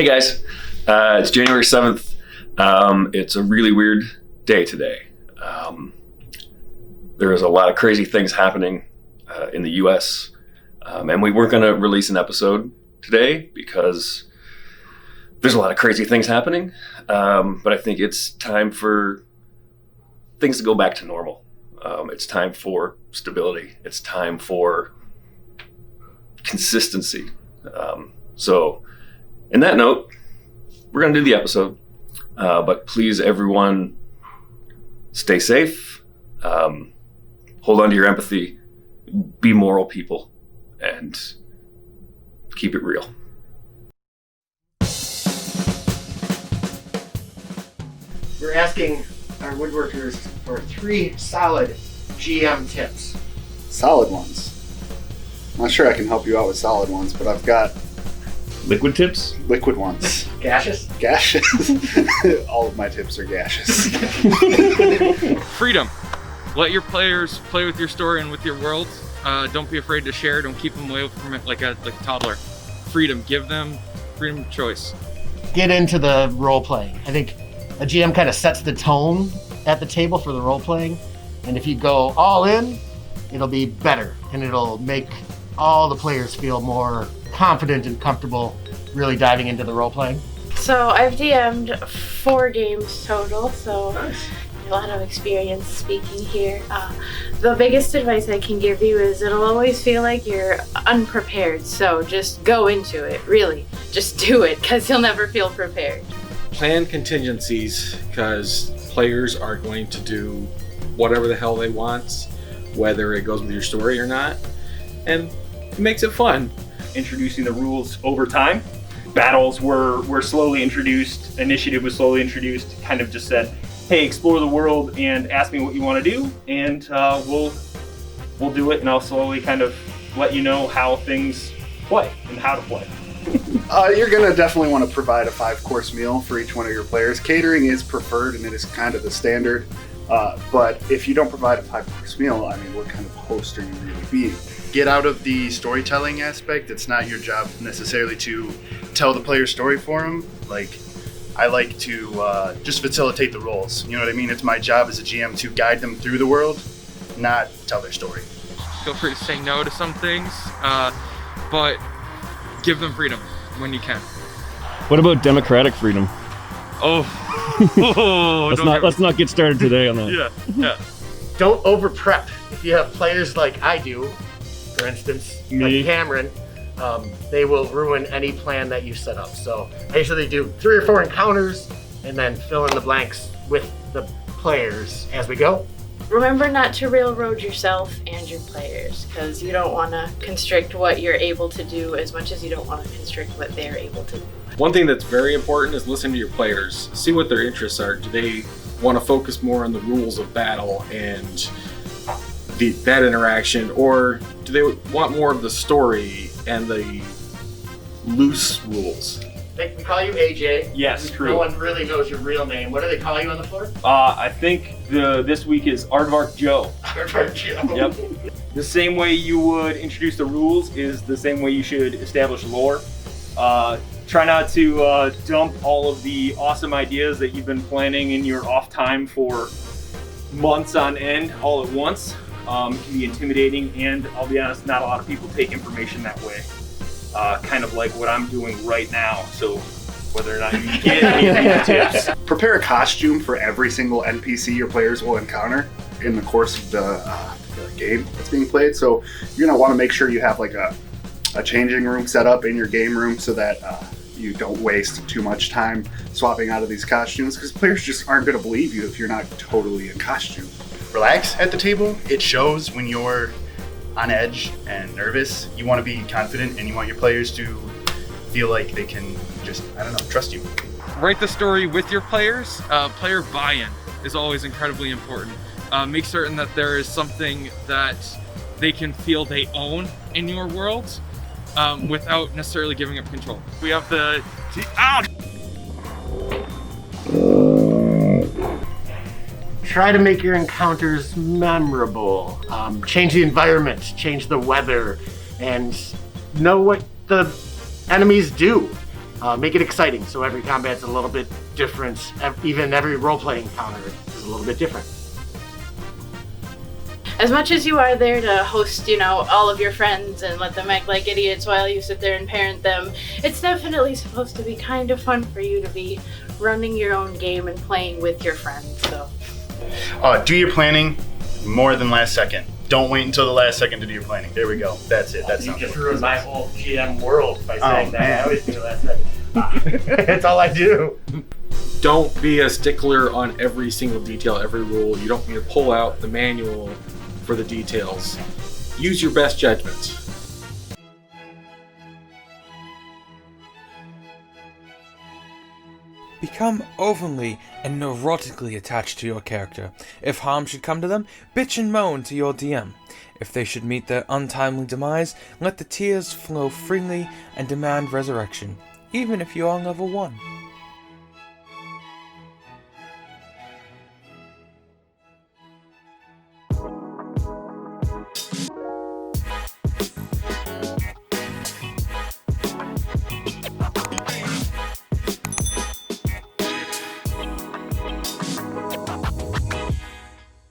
Hey guys, it's January 7th. It's a really weird day today. There's a lot of crazy things happening in the US, and we weren't going to release an episode today because there's a lot of crazy things happening, but I think it's time for things to go back to normal. It's time for stability. It's time for consistency. So in that note, we're going to do the episode, but please, everyone, stay safe, hold on to your empathy, be moral people, and keep it real. We're asking our woodworkers for 3 solid GM tips. Solid ones. Not sure I can help you out with solid ones, but I've got liquid tips? Liquid ones. Gaseous? Gaseous. All of my tips are gaseous. Freedom. Let your players play with your story and with your world. Don't be afraid to share. Don't keep them away from it like a toddler. Freedom. Give them freedom of choice. Get into the role playing. I think a GM kind of sets the tone at the table for the role playing, and if you go all in, it'll be better, and it'll make all the players feel more confident and comfortable really diving into the role playing. So I've DM'd 4 games total, so Nice. a lot of experience speaking here. The biggest advice I can give you is it'll always feel like you're unprepared, so just go into it, really. Just do it, because you'll never feel prepared. Plan contingencies, because players are going to do whatever the hell they want, whether it goes with your story or not, and it makes it fun. Introducing the rules over time. Battles were slowly introduced, initiative was slowly introduced, kind of just said, hey, explore the world and ask me what you want to do, and we'll do it, and I'll slowly kind of let you know how things play and how to play. You're going to definitely want to provide a 5-course meal for each one of your players. Catering is preferred, and it is kind of the standard. But if you don't provide a 5-course meal, I mean, what kind of host are you really being? Get out of the storytelling aspect. It's not your job necessarily to tell the player's story for them. Like, I like to just facilitate the roles. You know what I mean? It's my job as a GM to guide them through the world, not tell their story. Feel free to say no to some things, but give them freedom when you can. What about democratic freedom? Let's not get started today on that. Yeah. Don't over prep. If you have players like I do, for instance, Me. like Cameron, they will ruin any plan that you set up. So I usually do 3 or 4 encounters and then fill in the blanks with the players as we go. Remember not to railroad yourself and your players, because you don't want to constrict what you're able to do as much as you don't want to constrict what they're able to do. One thing that's very important is listen to your players. See what their interests are. Do they want to focus more on the rules of battle and that interaction, or do they want more of the story and the loose rules? We call you AJ. Yes, true. No one really knows your real name. What do they call you on the floor? I think this week is Aardvark Joe. Yep. The same way you would introduce the rules is the same way you should establish lore. Try not to dump all of the awesome ideas that you've been planning in your off time for months on end all at once. It can be intimidating, and I'll be honest, not a lot of people take information that way. Kind of like what I'm doing right now. So whether or not you get any of these tips. Prepare a costume for every single NPC your players will encounter in the course of the game that's being played. So you're going to want to make sure you have like a changing room set up in your game room so that you don't waste too much time swapping out of these costumes, because players just aren't going to believe you if you're not totally in costume. Relax at the table. It shows when you're on edge and nervous. You want to be confident, and you want your players to feel like they can just, trust you. Write the story with your players. Player buy-in is always incredibly important. Make certain that there is something that they can feel they own in your world without necessarily giving up control. We have the... Try to make your encounters memorable. Change the environment, change the weather, and know what the enemies do. Make it exciting, so every combat's a little bit different. Even every role-playing encounter is a little bit different. As much as you are there to host, all of your friends and let them act like idiots while you sit there and parent them, it's definitely supposed to be kind of fun for you to be running your own game and playing with your friends. So, do your planning more than last second. Don't wait until the last second to do your planning. There we go. That's it. That's you just ruined my whole GM world by saying that. Man. I always do last second. That's all I do. Don't be a stickler on every single detail, every rule. You don't need to pull out the manual for the details. Use your best judgment. Become overly and neurotically attached to your character. If harm should come to them, bitch and moan to your DM. If they should meet their untimely demise, let the tears flow freely and demand resurrection, even if you are level 1.